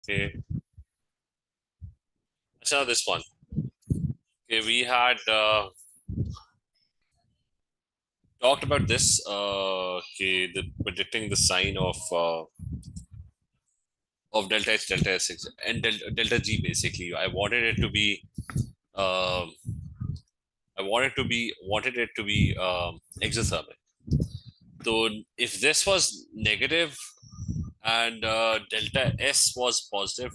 Okay. So this one. Okay, we had talked about this. Okay, predicting the sign of delta H, delta S, and delta G. Basically, I wanted it to be. Um, I wanted it to be exothermic. So if this was negative and delta S was positive,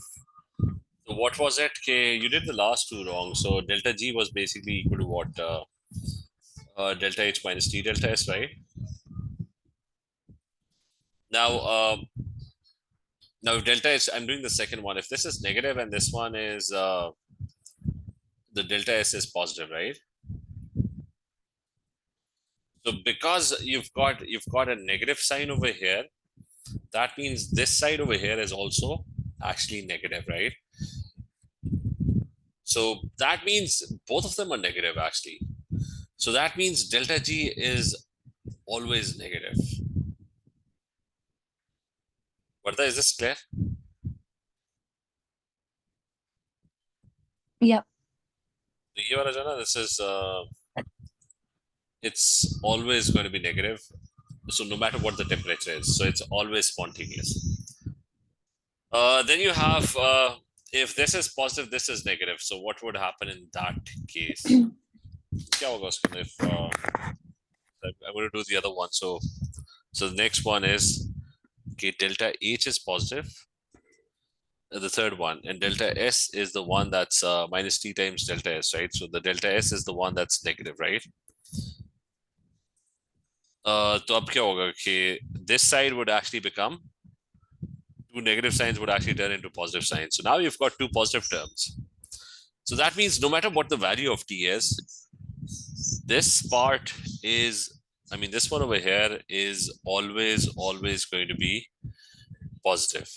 so what was it? Okay, you did the last two wrong. So delta G was basically equal to what? Delta H minus T delta S, right? Now, now delta S, I'm doing the second one. If this is negative and this one is the delta S is positive, right? So because you've got a negative sign over here, that means this side over here is also actually negative, right? So that means both of them are negative actually. So that means delta G is always negative. Varda, is this clear? Yep. This is it's always going to be negative. So no matter what the temperature is, so it's always spontaneous. Then you have if this is positive, this is negative. So what would happen in that case? If I'm going to do the other one. So the next one is okay. Delta H is positive. The third one, and delta S is the one that's minus T times delta S, right? So the delta S is the one that's negative, right? तो अब क्या होगा कि this side would actually become two negative signs would actually turn into positive signs. So now you've got two positive terms. So that means no matter what the value of T is, this part is, I mean, this one over here is always going to be positive.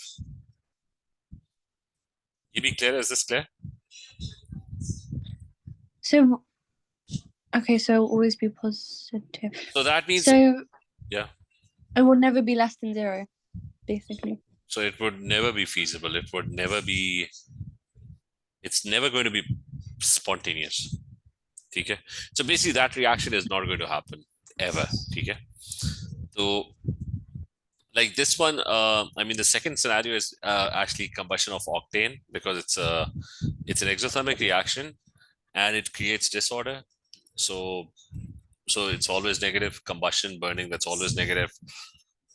You be clear? Is this clear? So, okay, so always be positive. So that means, so yeah, it will never be less than 0, basically. so it would never be feasible. It would never be, it's never going to be spontaneous. Okay. So basically that reaction is not going to happen ever. Okay. So like this one, I mean, the second scenario is actually combustion of octane because it's an exothermic reaction and it creates disorder. So it's always negative. Combustion, burning, that's always negative.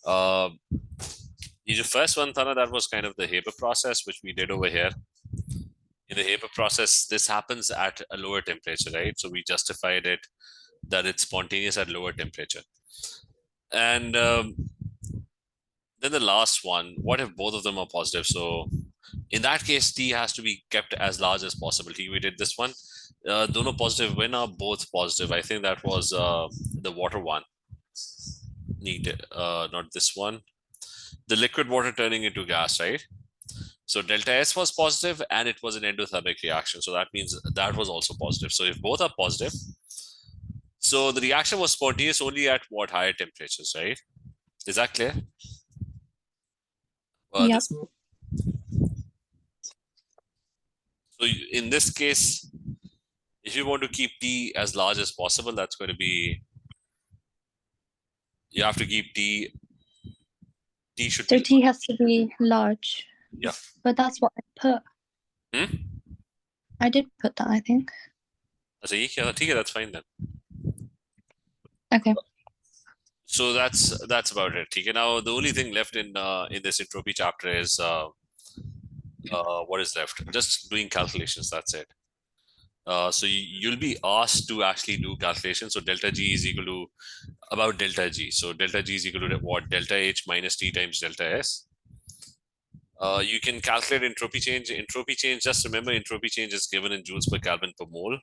The first one, Thana, that was kind of the Haber process, which we did over here. In the Haber process, this happens at a lower temperature, right? So we justified it that it's spontaneous at lower temperature. And then the last one, what if both of them are positive? So in that case, T has to be kept as large as possible. We did this one. Dono positive, when are both positive? I think that was the water one. Not this one. The liquid water turning into gas, right? So delta S was positive and it was an endothermic reaction. So that means that was also positive. So if both are positive, so the reaction was spontaneous only at what higher temperatures, right? Is that clear? Yep. So in this case, if you want to keep T as large as possible, that's going to be, you have to keep T should So be T has to be large. Yeah. But that's what I put. I did put that, I think. That's fine then. Okay. So that's about it. Now the only thing left in this entropy chapter is what is left? Just doing calculations. That's it. So you'll be asked to actually do calculations. So delta G is equal to about delta G. So delta G is equal to what? Delta H minus T times delta S. You can calculate entropy change. Entropy change, just remember entropy change is given in joules per Kelvin per mole.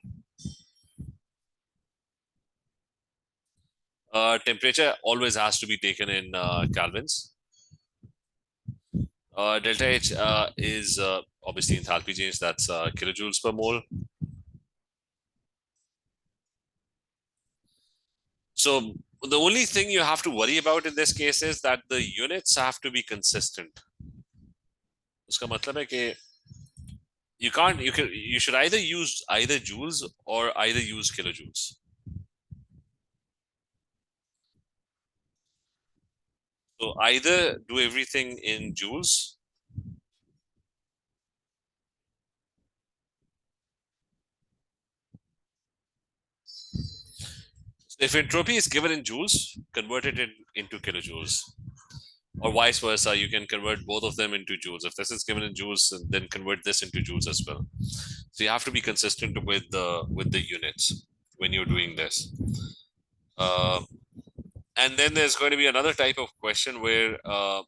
Temperature always has to be taken in Kelvins. Delta H is obviously enthalpy change, that's kilojoules per mole. So the only thing you have to worry about in this case is that the units have to be consistent. उसका मतलब है कि you should either use either joules or either use kilojoules. So either do everything in joules. So if entropy is given in joules, convert it into kilojoules. Or vice versa, you can convert both of them into joules. If this is given in joules, then convert this into joules as well. So you have to be consistent with the units when you're doing this. And then there's going to be another type of question where a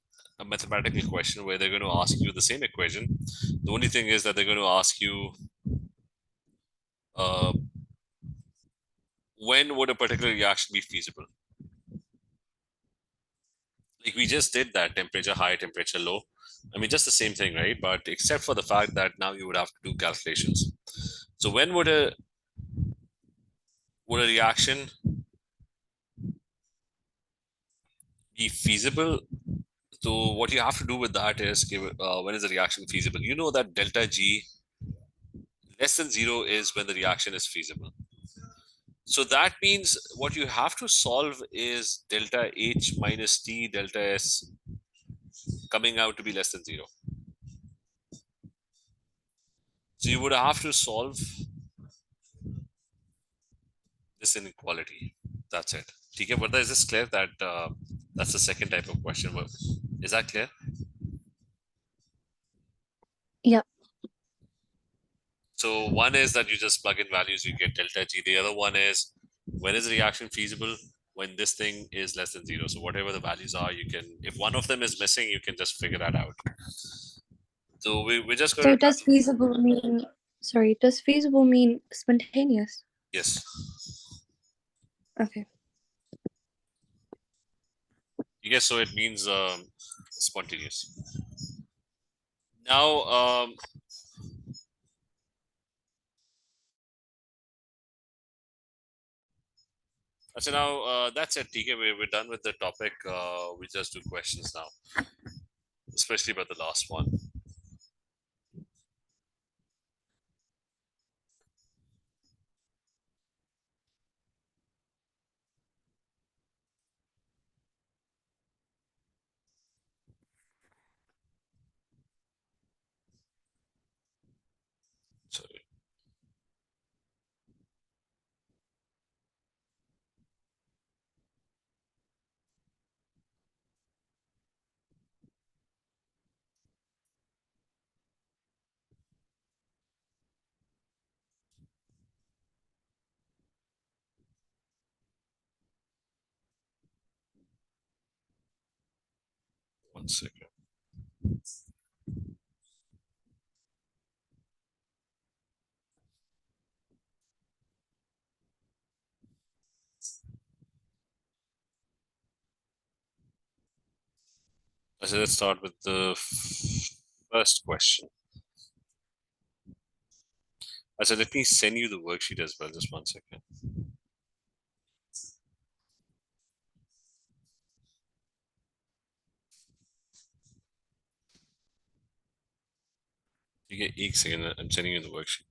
mathematical question where they're going to ask you the same equation. The only thing is that they're going to ask you uh, when would a particular reaction be feasible? Like we just did that, temperature high, temperature low. I mean, just the same thing, right? But except for the fact that now you would have to do calculations. So when would a reaction be feasible? So what you have to do with that is give when is the reaction feasible? You know that delta G less than zero is when the reaction is feasible. So that means what you have to solve is delta H minus T delta S coming out to be less than zero. So you would have to solve this inequality. That's it. Okay, but is this clear that that's the second type of question? Is that clear? Yep. So one is that you just plug in values, you get delta G. The other one is when is the reaction feasible? When this thing is less than zero. So whatever the values are, you can, if one of them is missing, you can just figure that out. So we're just going So to does feasible mean, sorry, does feasible mean spontaneous? yes. Okay. Yes, so it means spontaneous. Now, so now that's it, TK. We're done with the topic. We just do questions now, especially about the last one. So, 1 second. So let's start with the first question. So let me send you the worksheet as well. Just 1 second. You get 1 second. I'm sending you the worksheet.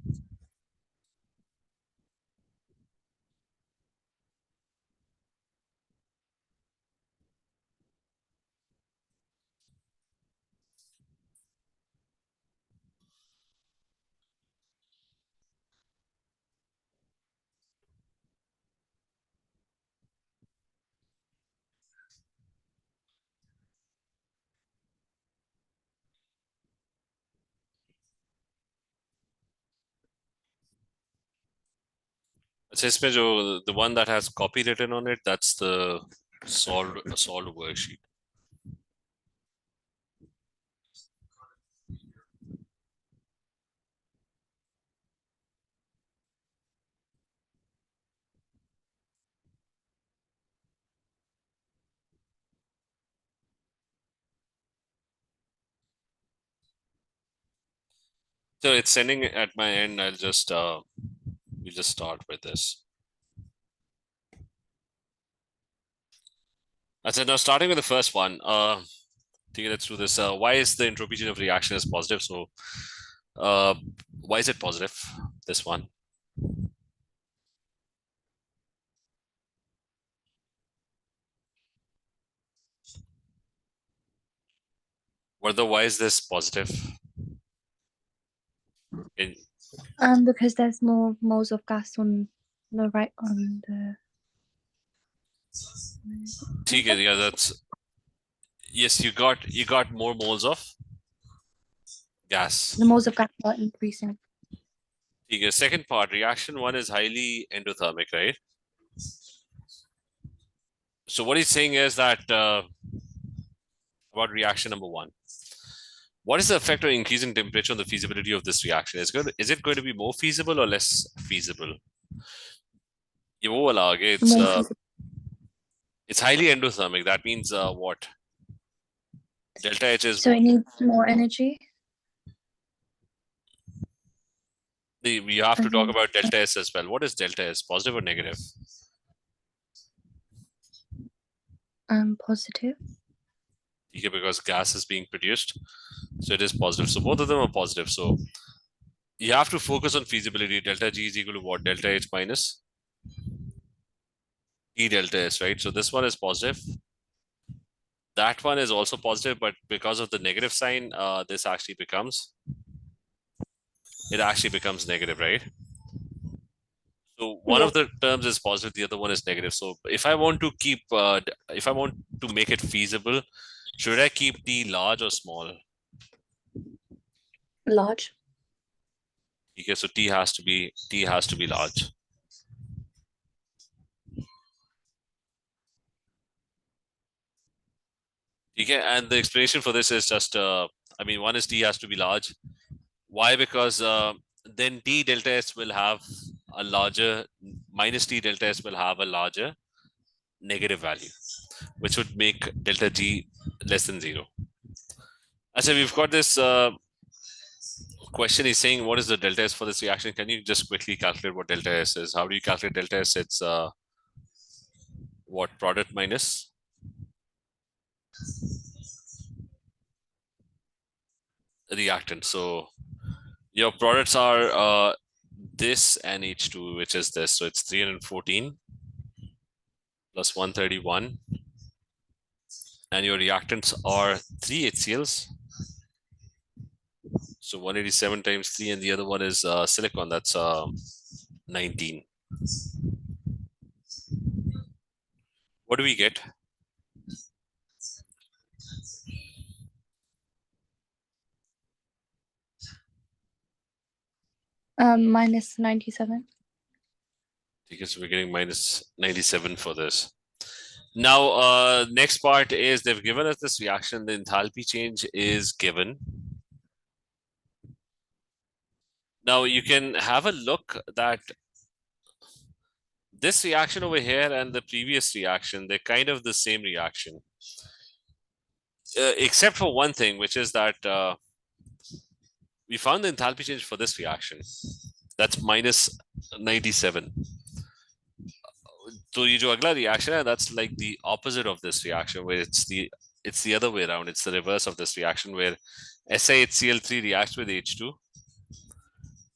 अच्छा इसमें जो the one that has copy written on it, that's the solved worksheet. So it's sending at my end. I'll just we'll just start with this. I said now starting with the first one. Okay, let's do this. Why is the entropy change of reaction is positive? So why is it positive? This one. Why is this positive? In, Because there's more moles of gas on the right on the. okay, yeah, that's yes. You got more moles of gas. The moles of gas are increasing. Okay, second part, reaction one is highly endothermic, right? So what he's saying is that about reaction number one. What is the effect of increasing temperature on the feasibility of this reaction? Is it going to be more feasible or less feasible? ये वो वाला आगे, More feasible. it's highly endothermic. That means what? Delta H is So what? it needs more energy. We have to As talk in, about delta S as well. What is delta S? Positive or negative? positive. Okay, because gas is being produced, so it is positive. So both of them are positive. So you have to focus on feasibility. Delta G is equal to what? Delta H minus T delta S, right? So this one is positive. That one is also positive, but because of the negative sign, this actually becomes negative, right? So one of the terms is positive, the other one is negative. So if I want to keep, if I want to make it feasible, should I keep T large or small? Large. Okay, so T has to be large. Okay, and the explanation for this is just, I mean, one is T has to be large. Why? Because then T delta S will have a larger, minus T delta S will have a larger negative value, which would make delta G less than zero. So we've got this question is saying, what is the delta S for this reaction? Can you just quickly calculate what delta S is? How do you calculate delta S? It's what, product minus reactant. So your products are this and H2, which is this. So it's 314 plus 131. And your reactants are 3 HCls. So 187 times 3, and the other one is silicon. That's 19. What do we get? Minus 97. Because we're getting minus 97 for this. Now, next part is they've given us this reaction. The enthalpy change is given. Now you can have a look that this reaction over here and the previous reaction, they're kind of the same reaction. Except for one thing, which is that we found the enthalpy change for this reaction. That's minus 97. So ये जो अगला reaction है, that's like the opposite of this reaction, where it's the other way around. It's the reverse of this reaction, where SiHCl3 reacts with H2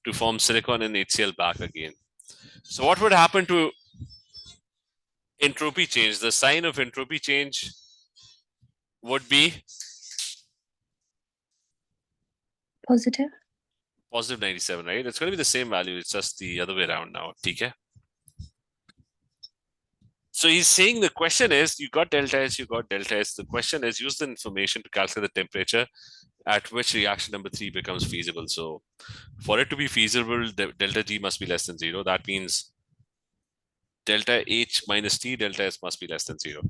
to form silicon and HCl back again. So what would happen to entropy change? The sign of entropy change would be Positive. positive 97, right? It's going to be the same value. It's just the other way around now. Okay. So he's saying the question is, you got delta S, you got delta S. The question is, use the information to calculate the temperature at which reaction number 3 becomes feasible. So for it to be feasible, delta G must be less than 0. That means delta H minus T, delta S must be less than 0.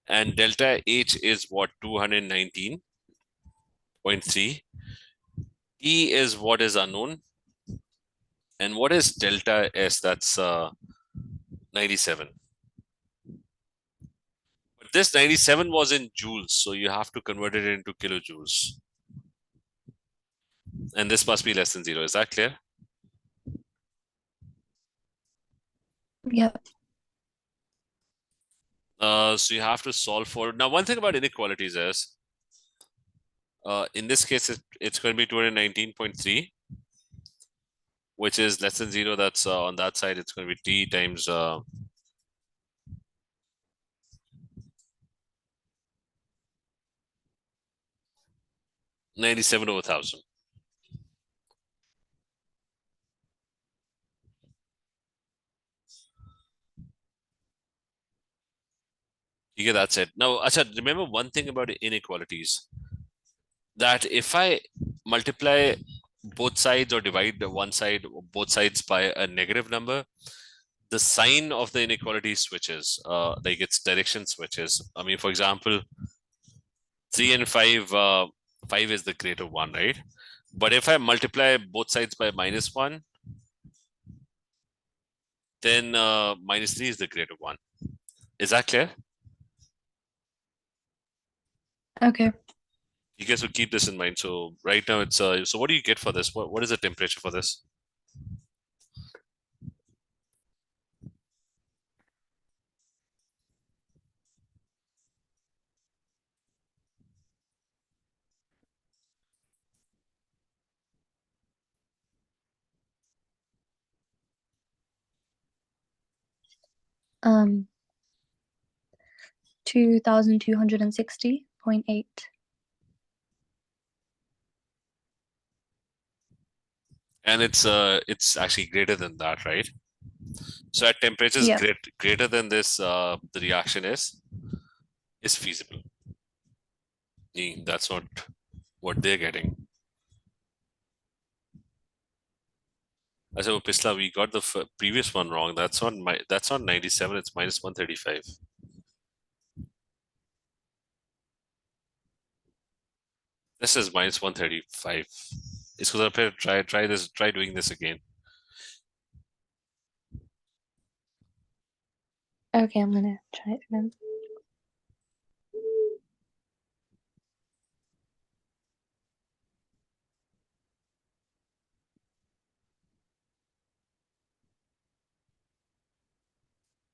And delta H is what? 219.3. T is what is unknown. And what is delta S? That's 97. But this 97 was in joules, so you have to convert it into kilojoules. And this must be less than 0. Is that clear? Yep. So you have to solve for. Now, one thing about inequalities is, in this case, it's going to be 219.3, which is less than 0. That's on that side, it's going to be t times 97 over 1000. Yeah, that's it. Now, Acha, remember one thing about inequalities, that if I multiply both sides or divide one side or both sides by a negative number, the sign of the inequality switches, like its direction switches. I mean, for example, 3 and 5, 5 is the greater one, right? But if I multiply both sides by -1, then -3 is the greater one. Is that clear? Okay. You guys will keep this in mind. So right now it's so what do you get for this? What is the temperature for this? Um, 2260.8. And it's actually greater than that, right? So at temperatures Yeah. greater than this, the reaction is feasible. That's not what they're getting. I said, oh, Pisla, we got the previous one wrong. That's not 97. It's -135. This is -135. It's because I try doing this again. Okay, I'm gonna try it again.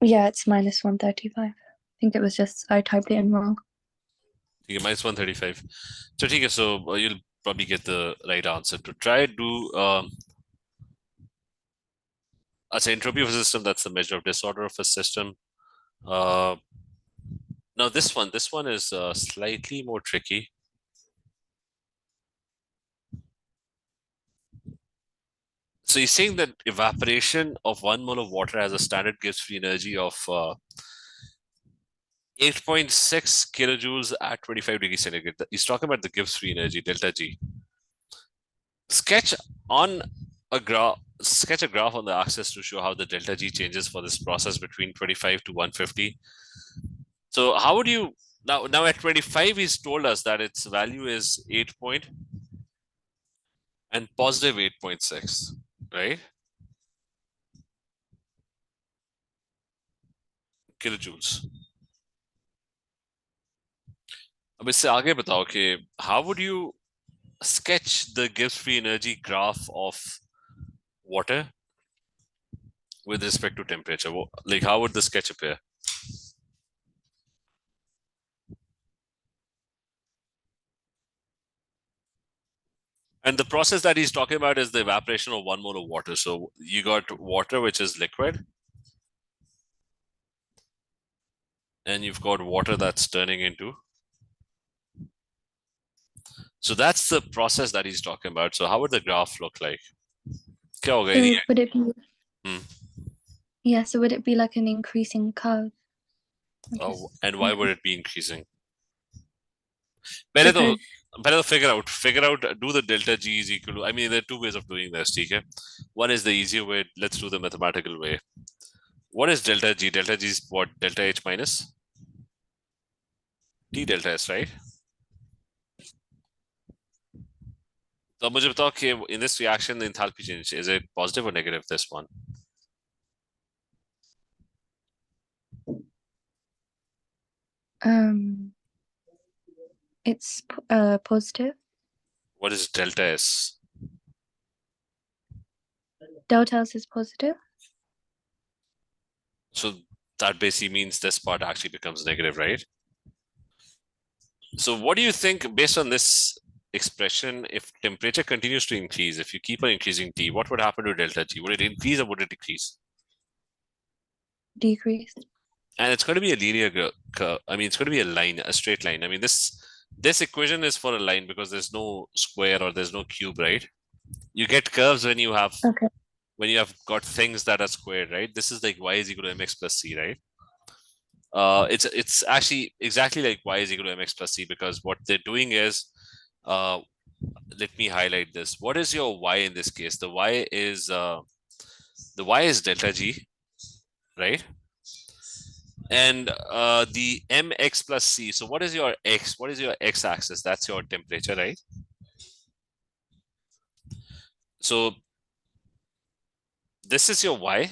Yeah, it's -135. I think it was just I typed it in wrong. Okay, -135. So, okay, so you'll probably get the right answer. To try do as entropy of a system, that's the measure of disorder of a system. Uh, Now this one is slightly more tricky. So he's saying that evaporation of 1 mole of water has a standard Gibbs free energy of 8.6 kilojoules at 25 degrees centigrade. He's talking about the Gibbs free energy, delta G. Sketch on sketch a graph on the axis to show how the delta G changes for this process between 25 to 150. So how would you now at 25 he's told us that its value is 8 point and positive 8.6, right? Kilojoules. अब इससे आगे बताओ कि how would you sketch the Gibbs free energy graph of water with respect to temperature? Like how would the sketch appear? And the process that he's talking about is the evaporation of 1 mole of water. So you got water, which is liquid, and you've got water that's turning into. So that's the process that he's talking about. So how would the graph look like? क्या होगा So ये? would it be Hmm. yeah, so would it be like an increasing curve? And why would it be increasing? पहले तो Because पहले तो figure out do the delta G is equal to, I mean there are two ways of doing this, ठीक है? One is the easier way. Let's do the mathematical way. What is delta G? Delta G is what? Delta H minus T delta S, right? तो अब मुझे बताओ कि in this reaction the enthalpy change, is it positive or negative, this one? it's positive. What is delta S? Delta S is positive. So that basically means this part actually becomes negative, right? So what do you think based on this expression, if temperature continues to increase, if you keep on increasing T, what would happen to delta G? Would it increase or would it decrease? Decrease. And it's going to be a linear curve. I mean, it's going to be a line, a straight line. I mean, this equation is for a line because there's no square or there's no cube, right? You get curves when you have Okay. when you have got things that are squared, right? This is like y is equal to mx plus c, right? It's actually exactly like y is equal to mx plus c because what they're doing is, let me highlight this. What is your y in this case? The y is delta g, right? And the mx plus c. So what is your x? What is your x-axis? That's your temperature, right? So this is your y,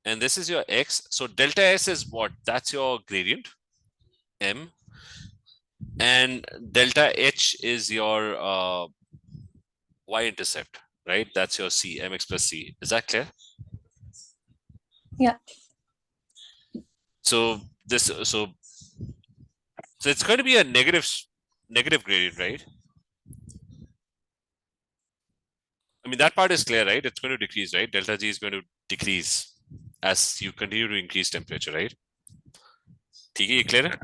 and this is your x. So delta s is what? That's your gradient, m, and delta h is your y-intercept, right? That's your c, mx plus c. Is that clear? Yeah. So it's going to be a negative gradient, right? I mean, that part is clear, right? It's going to decrease, right? Delta G is going to decrease as you continue to increase temperature, right? Okay, clear?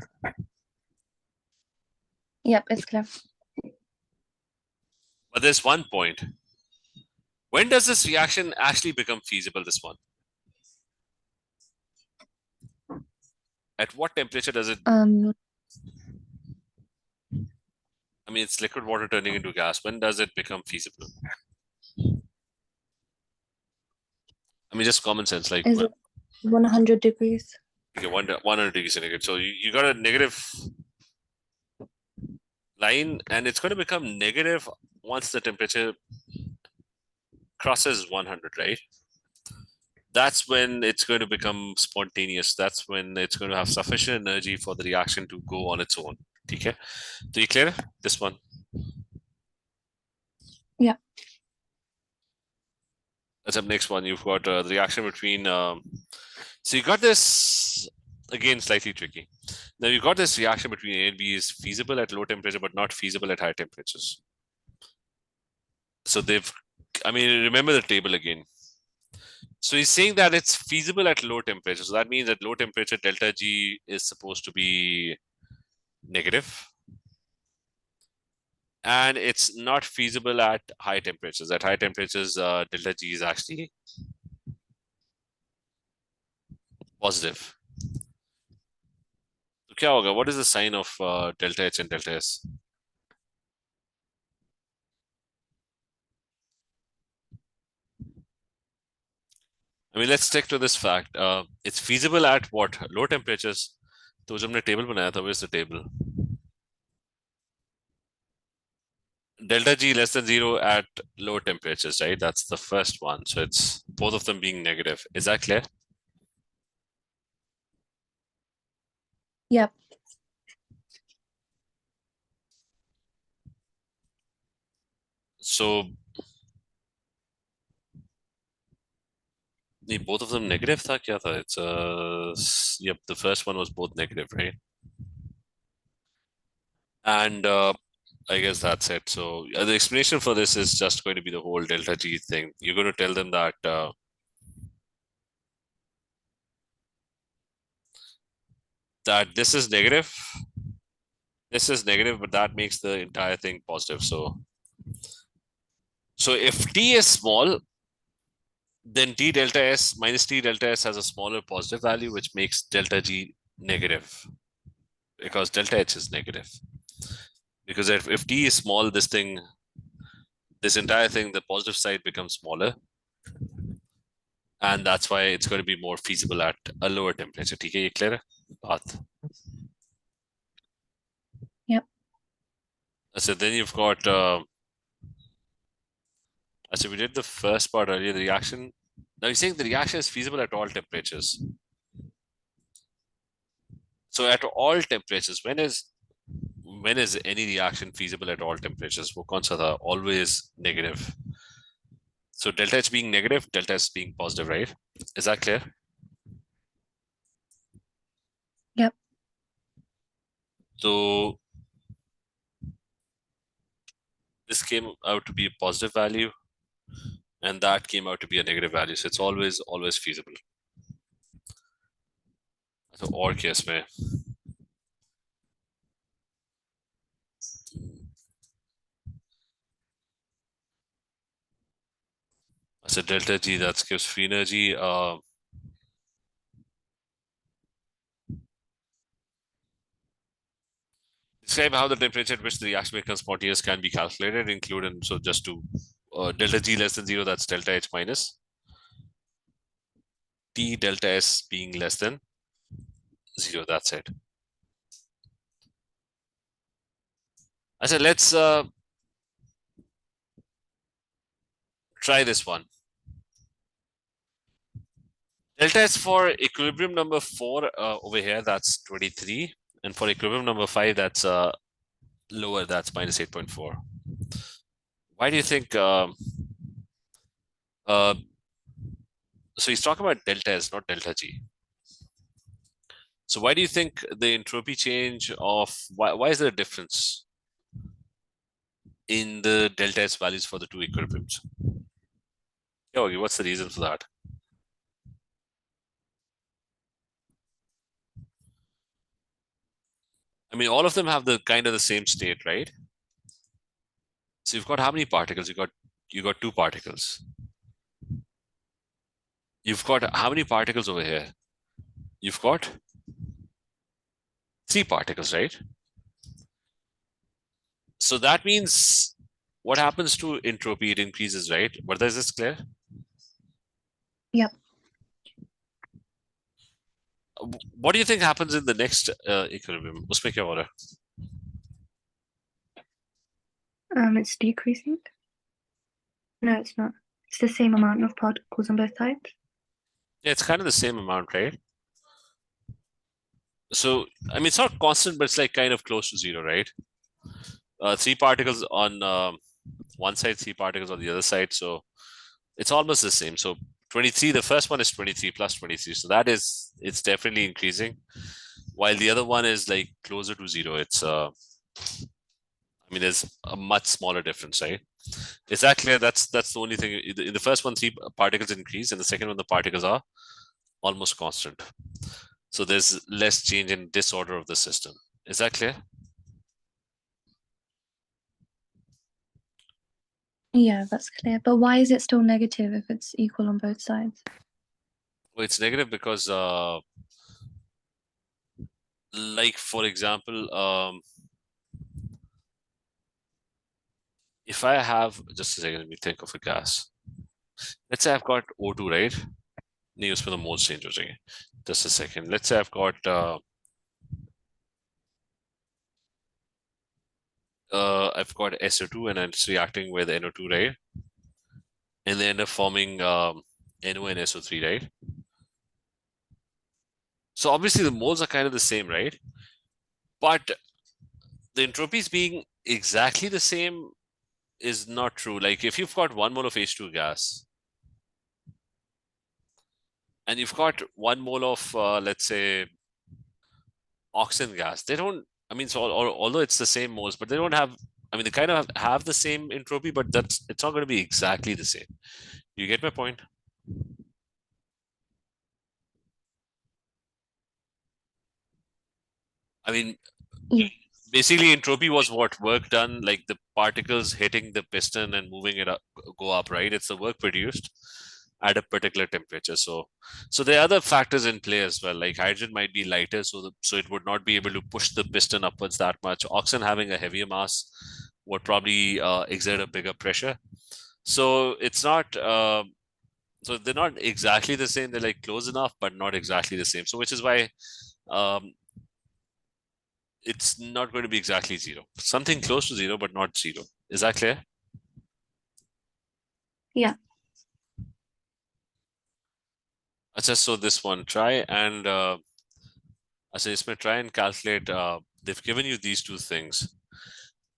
Yep, it's clear. But there's one point. When does this reaction actually become feasible, this one? At what temperature does it? I mean, it's liquid water turning into gas. When does it become feasible? I mean, just common sense, like. Is it 100 degrees? Okay, 100 degrees centigrade. So you got a negative line, and it's going to become negative once the temperature crosses 100, right? That's when it's going to become spontaneous. That's when it's going to have sufficient energy for the reaction to go on its own. Okay. Do you clear this one? Yeah. That's up next one. You've got the reaction between. So you got this again, slightly tricky. Now you got this reaction between A and B is feasible at low temperature, but not feasible at high temperatures. So I mean, remember the table again. So he's saying that it's feasible at low temperature. So that means at low temperature, delta G is supposed to be negative. And it's not feasible at high temperatures. At high temperatures, delta G is actually positive. So क्या होगा? What is the sign of delta H and delta S? I mean, let's stick to this fact. It's feasible at what? Low temperatures. तो जब हमने table बनाया था, where's the table? Delta G less than 0 at low temperatures, right? That's the first one. So it's both of them being negative. Is that clear? Yep. So both of them negative था क्या था? It's yep, the first one was both negative, right? And I guess that's it. So the explanation for this is just going to be the whole delta G thing. You're going to tell them that this is negative, but that makes the entire thing positive. So if T is small, then T delta S minus T delta S has a smaller positive value, which makes delta G negative because delta H is negative. Because if T is small, this entire thing, the positive side becomes smaller. And that's why it's going to be more feasible at a lower temperature. Okay, clear? Path. Yep. So then you've got, so we did the first part earlier, the reaction. Now you're saying the reaction is feasible at all temperatures. So at all temperatures, when is any reaction feasible at all temperatures? वो कौन सा था? Always negative. So delta H being negative, delta S being positive, right? Is that clear? So this came out to be a positive value, and that came out to be a negative value. So it's always feasible. So और case में so delta G that gives free energy. Describe how the temperature at which the reaction becomes spontaneous can be calculated, including so just to delta G less than 0, that's delta H minus T delta S being less than 0. That's it. I said let's try this one. Delta S for equilibrium number 4 over here, that's 23. And for equilibrium number 5, that's lower, that's minus 8.4. Why do you think? So he's talking about delta S, not delta G. So why do you think the entropy change of, why is there a difference in the delta S values for the two equilibriums? Yogi, what's the reason for that? I mean, all of them have the kind of the same state, right? So you've got how many particles? You got 2 particles. You've got how many particles over here? You've got 3 particles, right? So that means what happens to entropy? It increases, right? But is this clear? Yep. What do you think happens in the next equilibrium? Usme kya ho raha hai? It's decreasing. No, it's not. It's the same amount of particles on both sides. Yeah, it's kind of the same amount, right? So, I mean, it's not constant, but it's like kind of close to 0, right? 3 particles on one side, 3 particles on the other side. So it's almost the same. So 23, the first one is 23 plus 23. So that is, it's definitely increasing. While the other one is like closer to 0. It's, I mean, there's a much smaller difference, right? Is that clear? That's the only thing. In the first one, 3 particles increase. In the second one, the particles are almost constant. So there's less change in disorder of the system. Is that clear? Yeah, that's clear. But why is it still negative if it's equal on both sides? Well, it's negative because, like, for example, if I have, just a second, let me think of a gas. Let's say I've got O2, right? नहीं उसमें तो modes change हो जाएंगे. Just a second. Let's say I've got SO2 and it's reacting with NO2, right? And they end up forming NO and SO3, right? So obviously the moles are kind of the same, right? But the entropies being exactly the same is not true. Like if you've got 1 mole of H2 gas and you've got 1 mole of, let's say, oxygen gas, they don't, I mean, so although it's the same moles, but they don't have, I mean, they kind of have the same entropy, but it's not going to be exactly the same. You get my point? I mean, Yeah. basically entropy was what work done, like the particles hitting the piston and moving it up, go up, right? It's the work produced at a particular temperature. So there are other factors in play as well. Like hydrogen might be lighter, so it would not be able to push the piston upwards that much. Oxygen having a heavier mass would probably exert a bigger pressure. So it's not. So they're not exactly the same. They're like close enough, but not exactly the same. So which is why um, it's not going to be exactly 0. Something close to 0, but not 0. Is that clear? Yeah. So this one, try and try and calculate. They've given you these 2 things,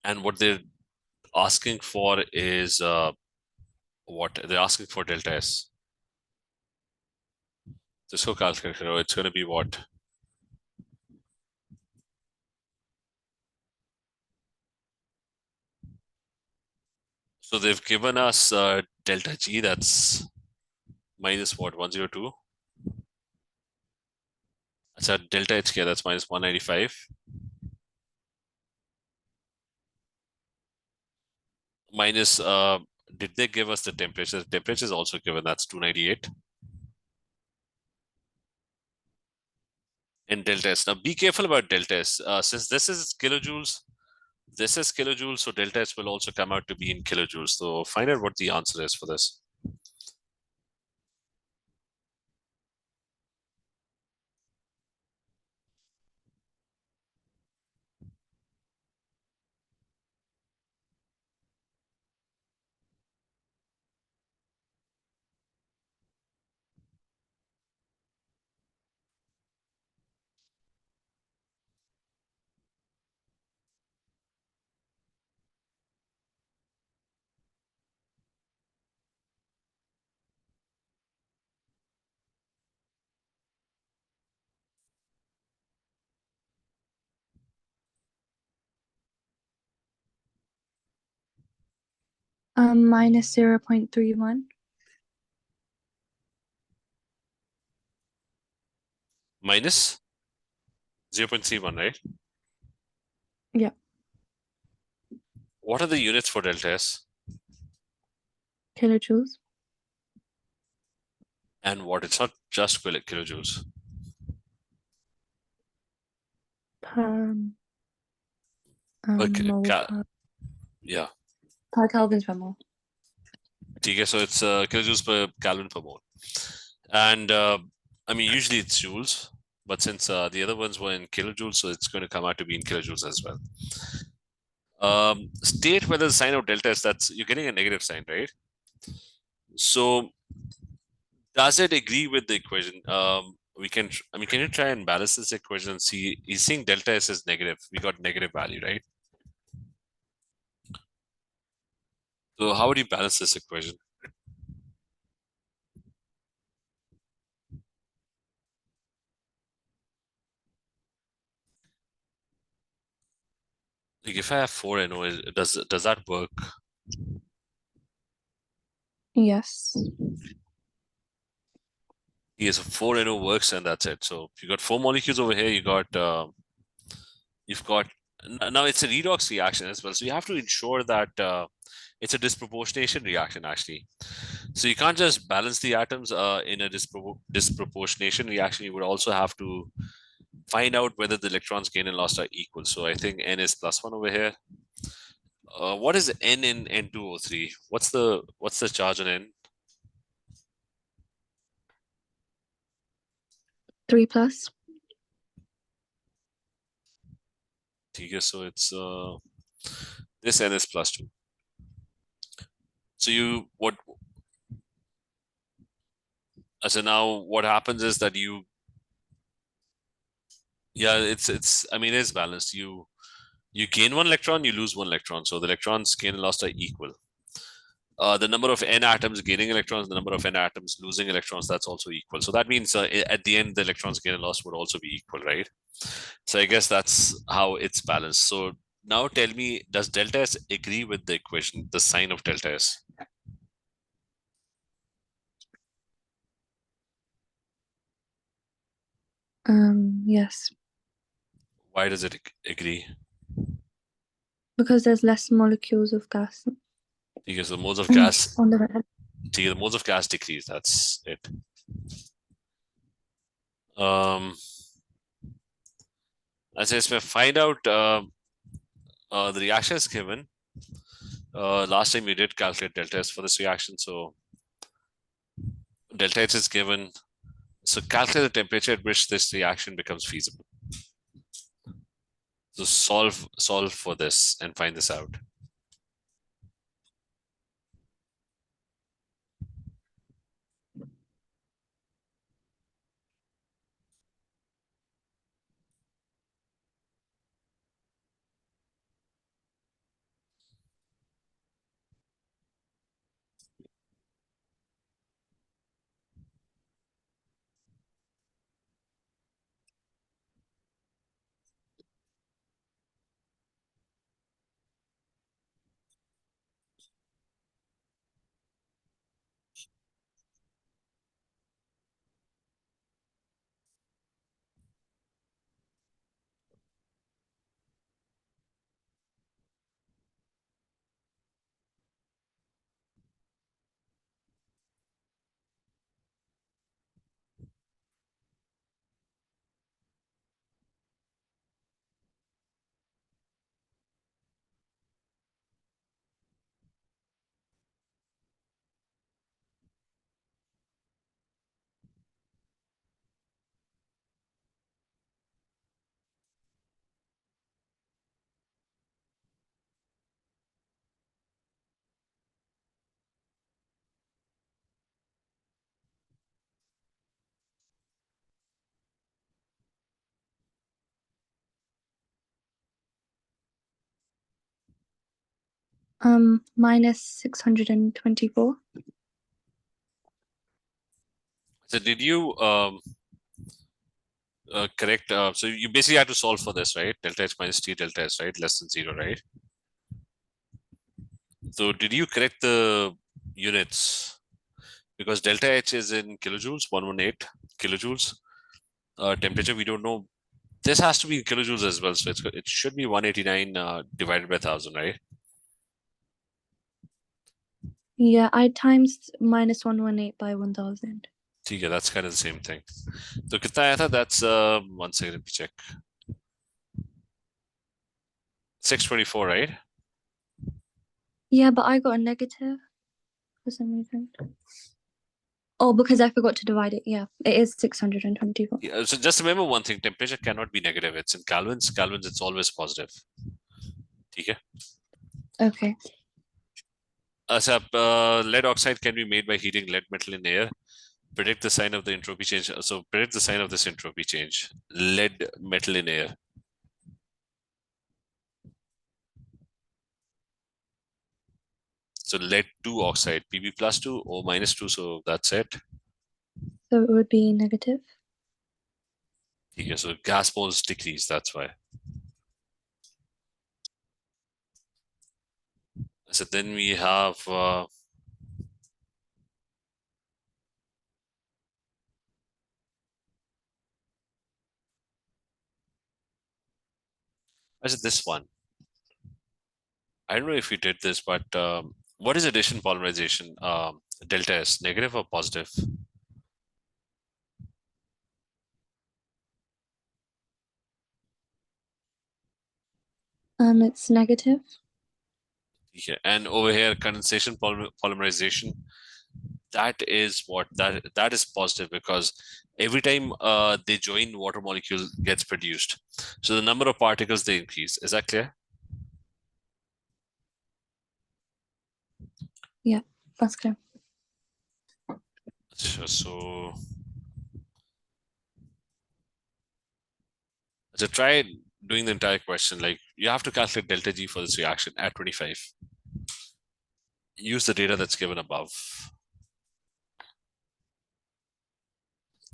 and what they're asking for is what they're asking for delta S. Just go calculate. It's going to be what? So they've given us delta G, that's minus what, 102? So delta HK, that's minus 195. Minus, did they give us the temperature? The temperature is also given, that's 298. And delta S. Now be careful about delta S. Since this is kilojoules, so delta S will also come out to be in kilojoules. So find out what the answer is for this. Minus 0.31. Minus 0.31, right? Yeah. What are the units for delta S? Kilojoules. And what? It's not just kilojoules. Per Okay, mole yeah. per kelvins per mole. Okay, so it's kilojoules per Kelvin per mole. And I mean, usually it's joules, but since the other ones were in kilojoules, so it's going to come out to be in kilojoules as well. State whether the sign of delta is that's you're getting a negative sign, right? So does it agree with the equation? We can, I mean, can you try and balance this equation and see? He's saying delta S is negative. We got negative value, right? So how would you balance this equation? Like if I have 4NO, does that work? Yes. Yes, 4NO works and that's it. So you got four molecules over here. You've got now it's a redox reaction as well. So you have to ensure that it's a disproportionation reaction actually. So you can't just balance the atoms in a disproportionation reaction. You would also have to find out whether the electrons gain and lost are equal. So I think N is plus one over here. What is N in N2O3? What's the charge on N? 3 plus. So it's this N is plus two. So so now what happens is that I mean, it's balanced. You gain one electron, you lose one electron. So the electrons gain and lost are equal. The number of n atoms gaining electrons, the number of n atoms losing electrons, that's also equal. So that means at the end, the electrons gain and loss would also be equal, right? So I guess that's how it's balanced. So now tell me, does delta S agree with the equation, the sign of delta S? Yes. Why does it agree? Because there's less molecules of gas. Because the moles of gas, on the right hand. the moles of gas decrease. That's it. As I said, find out the reaction is given. Last time we did calculate delta S for this reaction, so delta H is given. So calculate the temperature at which this reaction becomes feasible. So solve for this and find this out. Minus 624. So did you correct? So you basically had to solve for this, right? Delta H minus T delta S, right? Less than zero, right? So did you correct the units? Because delta H is in kilojoules, 118 kilojoules. Temperature, we don't know. This has to be in kilojoules as well. So it should be 189 divided by 1000, right? Yeah, I times minus 118 by 1000. Okay, that's kind of the same thing. So कितना आया था? That's 1 second, let me check. 624, right? Yeah, but I got a negative for some reason. Oh, because I forgot to divide it. Yeah, it is 624. Yeah, so just remember one thing: temperature cannot be negative. It's in Kelvins. Kelvins, it's always positive. Okay. Okay. So, lead oxide can be made by heating lead metal in air. Predict the sign of the entropy change. So predict the sign of this entropy change. Lead metal in air. So lead 2 oxide, Pb plus 2, O minus 2. So that's it. So it would be negative. Okay, so gas moles decrease. That's why. So then we have I said this one. I don't know if we did this, but what is addition polymerization? Delta S, negative or positive? It's negative. Okay. And over here, condensation polymerization, that is what that is positive because every time they join, water molecule gets produced. So the number of particles they increase. Is that clear? Yeah, that's clear. So try doing the entire question. Like you have to calculate delta G for this reaction at 25. Use the data that's given above.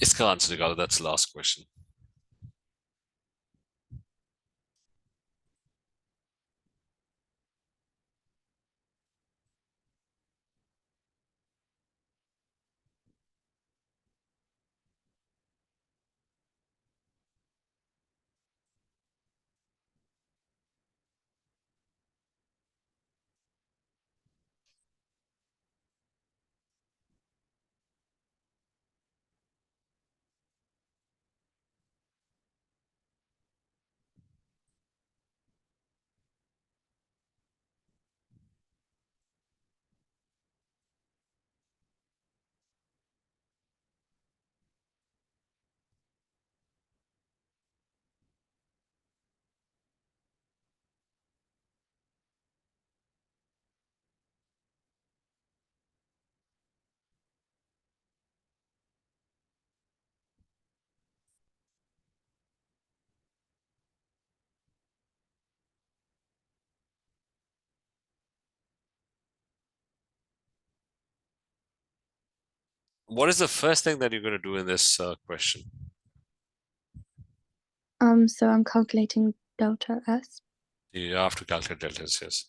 इसका answer निकालो. That's the last question. What is the first thing that you're going to do in this question? So I'm calculating delta S. You have to calculate deltas, yes.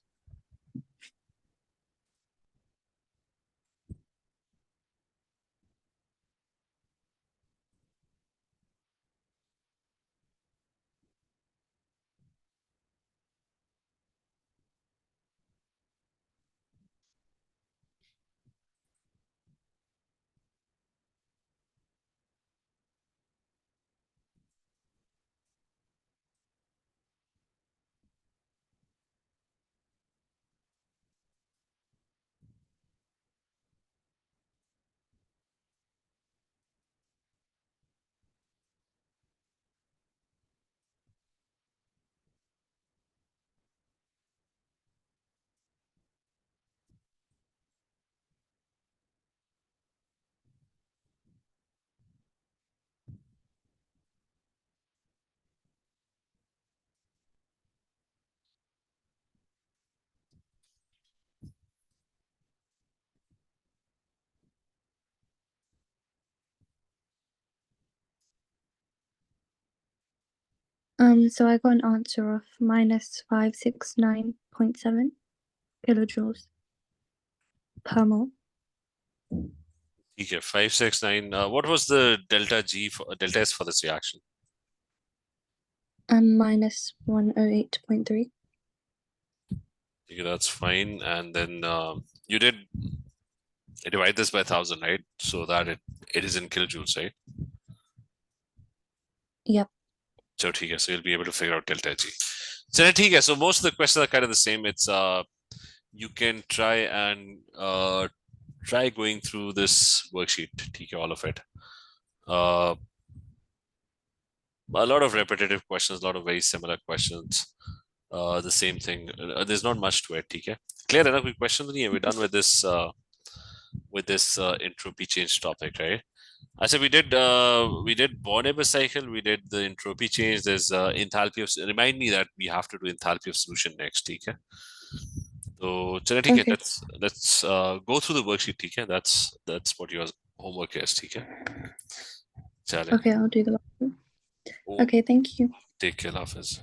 So I got an answer of -569.7 kilojoules per mole. Okay, 569. What was the delta G for delta S for this reaction? -108.3. Okay, that's fine. And then you did divide this by 1,000, right? So that it is in kilojoules, right? Yep. So okay, so you'll be able to figure out delta G. So okay, so most of the questions are kind of the same. It's you can try and try going through this worksheet, take all of it. A lot of repetitive questions, a lot of very similar questions. The same thing. There's not much to it. Okay, clear enough. Quick question. We're done with this entropy change topic, right? I said we did Born-Haber cycle. We did the entropy change. There's enthalpy of. Remind me that we have to do enthalpy of solution next. Okay. So चलो ठीक है. Okay. Let's go through the worksheet. ठीक है. That's what your homework is. ठीक है. चले. Okay, I'll do the. Oh, Okay, thank you. take care. Hafiz.